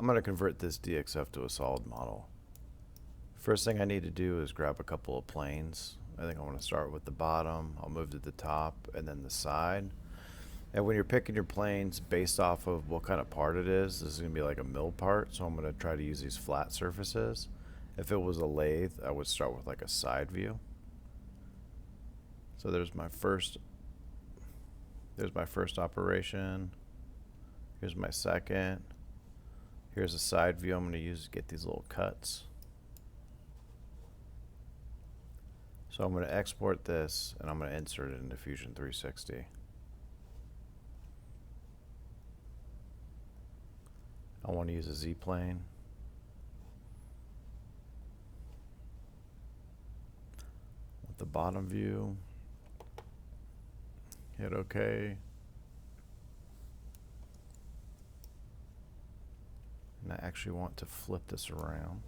I'm going to convert this DXF to a solid model. First thing I need to do is grab a couple of planes. I think I want to start with the bottom. I'll move to the top and then the side. And when you're picking your planes based off of what kind of part it is, this is going to be like a mill part, so I'm going to try to use these flat surfaces. If it was a lathe, I would start with like a side view. So there's my first operation. Here's my second. Here's a side view I'm going to use to get these little cuts. So I'm going to export this and I'm going to insert it into Fusion 360. I want to use a Z-plane. With the bottom view, hit OK. And I actually want to flip this around.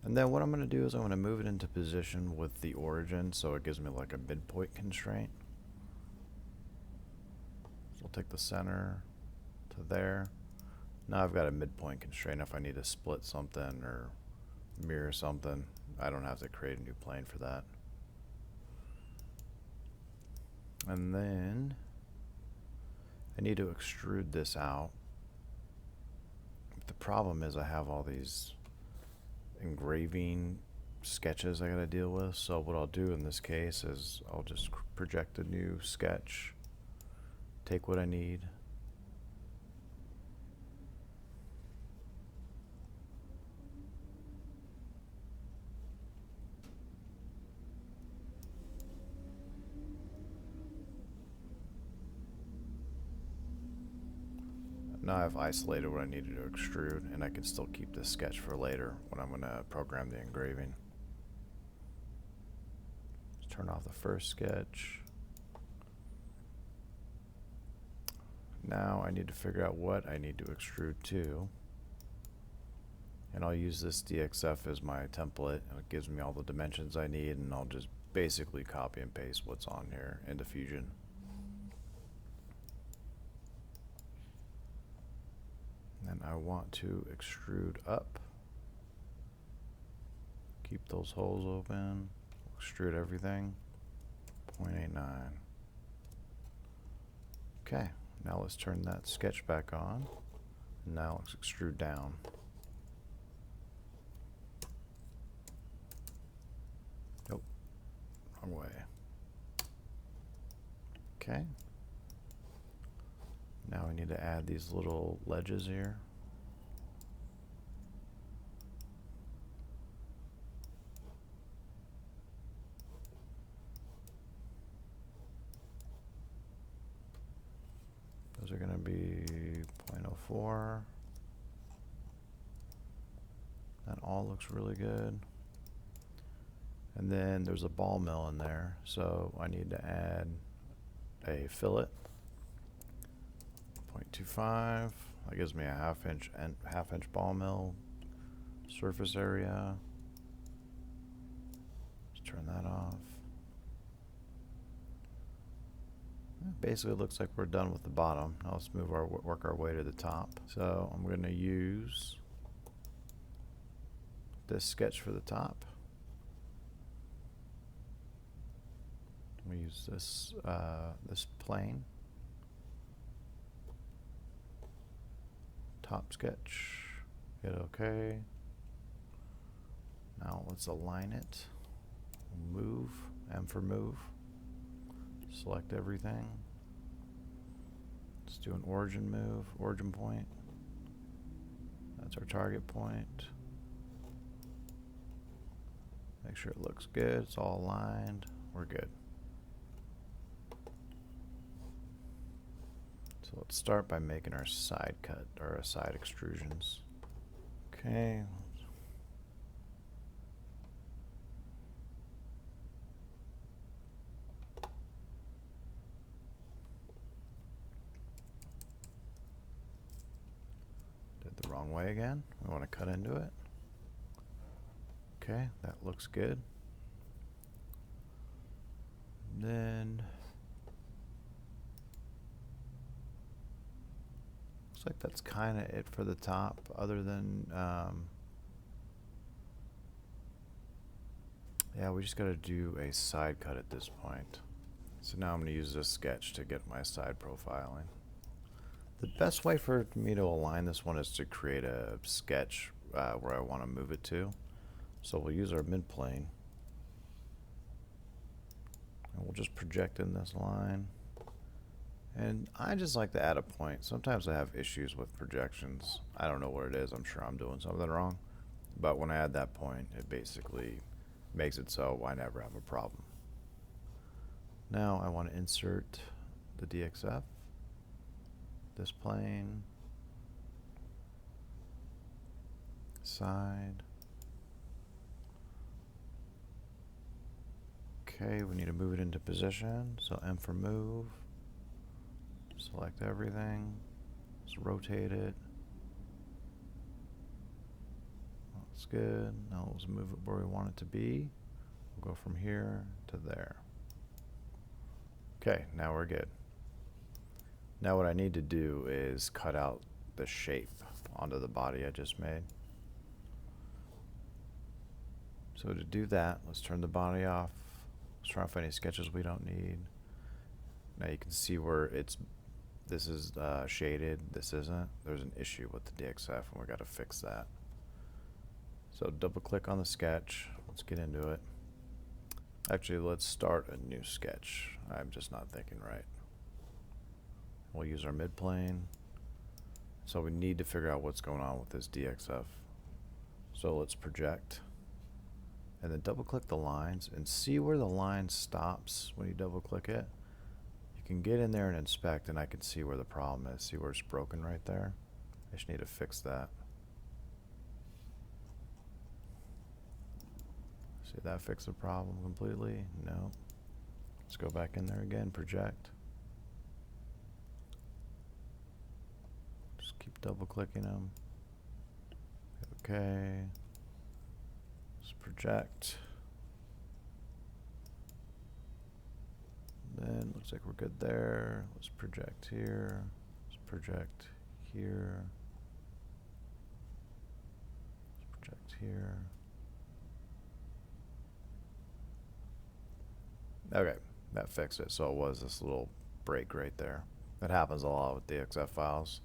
And then what I'm going to do is I'm going to move it into position with the origin so it gives me like a midpoint constraint. So I'll take the center to there. Now I've got a midpoint constraint if I need to split something or mirror something. I don't have to create a new plane for that. And then I need to extrude this out. The problem is I have all these engraving sketches I gotta deal with, so what I'll do in this case is I'll just project a new sketch, take what I need, now I've isolated what I needed to extrude, and I can still keep this sketch for later when I'm going to program the engraving. Let's turn off the first sketch. Now I need to figure out what I need to extrude to. And I'll use this DXF as my template, and it gives me all the dimensions I need, and I'll just basically copy and paste what's on here into Fusion. And I want to extrude up. Keep those holes open. Extrude everything. 0.89. Okay, now let's turn that sketch back on. And now let's extrude down. Nope, wrong way. Okay. Now we need to add these little ledges here. Those are going to be 0.04. That all looks really good. And then there's a ball mill in there, so I need to add a fillet. 0.25. That gives me a half inch ball mill surface area. Let's turn that off. Basically it looks like we're done with the bottom. Now let's work our way to the top. So I'm going to use this sketch for the top. I'm going to use this this plane. Top sketch. Hit OK. Now let's align it. Move. M for move. Select everything. Let's do an origin move, origin point. That's our target point. Make sure it looks good, it's all aligned, we're good. So let's start by making our side cut, or our side extrusions. Okay. wrong way again. We want to cut into it. Okay, that looks good. Then looks like that's kind of it for the top, other than yeah, we just got to do a side cut at this point. So now I'm going to use this sketch to get my side profiling. The best way for me to align this one is to create a sketch where I want to move it to. So we'll use our midplane. And we'll just project in this line. And I just like to add a point. Sometimes I have issues with projections. I don't know what it is. I'm sure I'm doing something wrong. But when I add that point, it basically makes it so I never have a problem. Now I want to insert the DXF, this plane, side. Okay, we need to move it into position. So M for move. Select everything. Let's rotate it. That's good. Now let's move it where we want it to be. We'll go from here to there. Okay, now we're good. Now what I need to do is cut out the shape onto the body I just made. So to do that, let's turn the body off. Let's turn off any sketches we don't need. Now you can see where this is shaded, this isn't. There's an issue with the DXF and we got to fix that. So double click on the sketch. Let's get into it. Actually, let's start a new sketch. I'm just not thinking right. We'll use our midplane. So we need to figure out what's going on with this DXF. So let's project. And then double click the lines and see where the line stops when you double click it. You can get in there and inspect, and I can see where the problem is. See where it's broken right there? I just need to fix that. See, that fixed the problem completely? No. Let's go back in there again, project. Just keep double clicking them. Okay. Let's project. Then looks like we're good there. Let's project here. Let's project here. Let's project here. Okay, that fixed it. So it was this little break right there. That happens a lot with DXF files.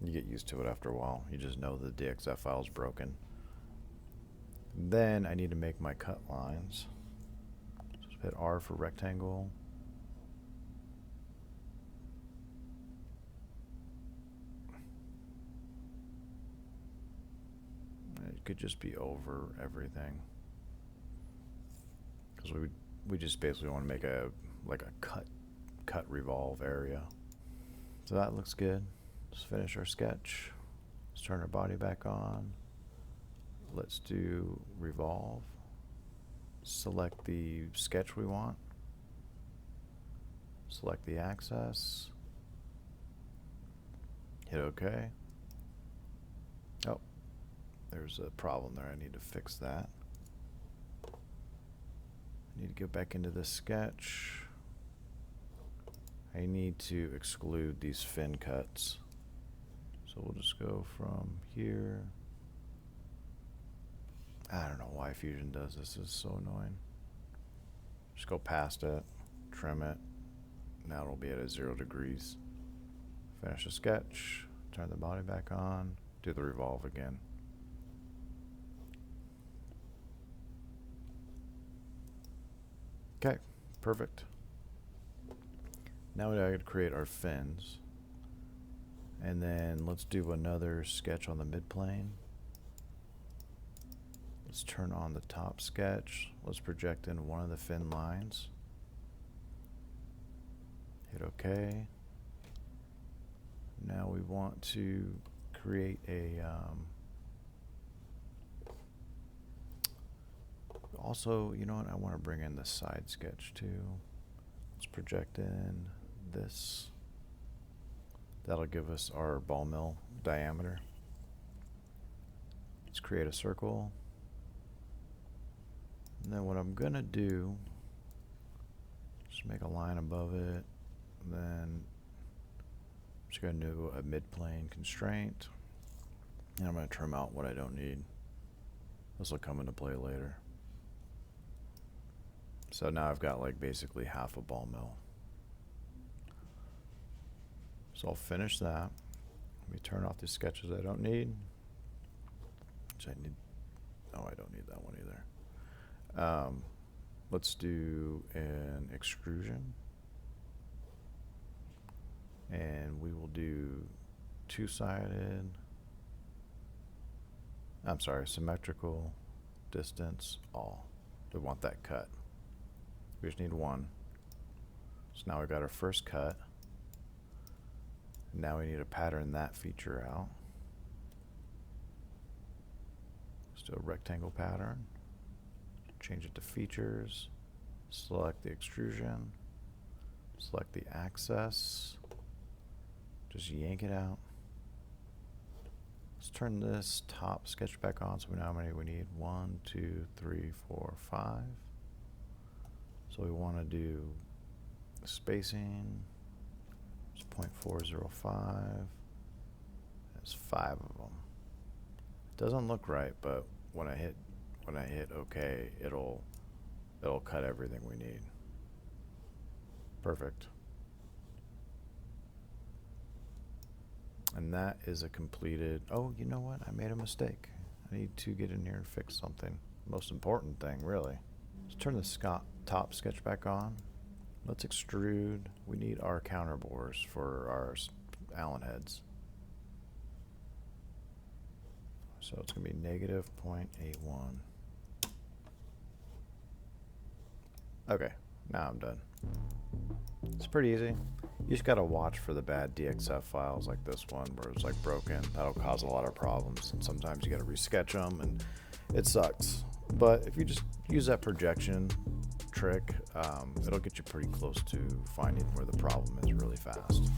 You get used to it after a while. You just know the DXF file is broken. Then I need to make my cut lines. Just hit R for rectangle. It could just be over everything, because we just basically want to make a cut revolve area. So that looks good. Let's finish our sketch. Let's turn our body back on. Let's do revolve. Select the sketch we want. Select the axis. Hit OK. Oh, there's a problem there. I need to fix that. I need to go back into the sketch. I need to exclude these fin cuts. So we'll just go from here. I don't know why Fusion does this. This is so annoying. Just go past it, trim it. Now it'll be at 0 degrees. Finish the sketch, turn the body back on, do the revolve again. Okay, perfect. Now we gotta create our fins. And then let's do another sketch on the midplane. Let's turn on the top sketch. Let's project in one of the fin lines. Hit OK. Now we want to create a also, you know what, I want to bring in the side sketch too. Let's project in this. That'll give us our ball mill diameter. create a circle. And then what I'm gonna do, just make a line above it. And then I'm just gonna do a mid-plane constraint. And I'm gonna trim out what I don't need. This will come into play later. So now I've got like basically half a ball mill. So I'll finish that. Let me turn off the sketches I don't need. Which I need. Oh, I don't need that one either. Let's do an extrusion. And we will do two-sided. I'm sorry, symmetrical, distance, all. We want that cut. We just need one. So now we've got our first cut. Now we need to pattern that feature out. Let's do a rectangle pattern. Change it to features. Select the extrusion. Select the axis. Just yank it out. Let's turn this top sketch back on so we know how many we need. 1, 2, 3, 4, 5. So we want to do spacing. It's 0.405. There's 5 of them. It doesn't look right, but when I hit OK, it'll cut everything we need. Perfect. And that is a completed. Oh, you know what? I made a mistake. I need to get in here and fix something. Most important thing, really. Let's turn the top sketch back on. Let's extrude. We need our counter bores for our Allen heads. So it's going to be negative 0.81. Okay, now I'm done. It's pretty easy. You just gotta watch for the bad DXF files like this one where it's like broken. That'll cause a lot of problems, and sometimes you gotta resketch them, and it sucks. But if you just use that projection trick, it'll get you pretty close to finding where the problem is really fast.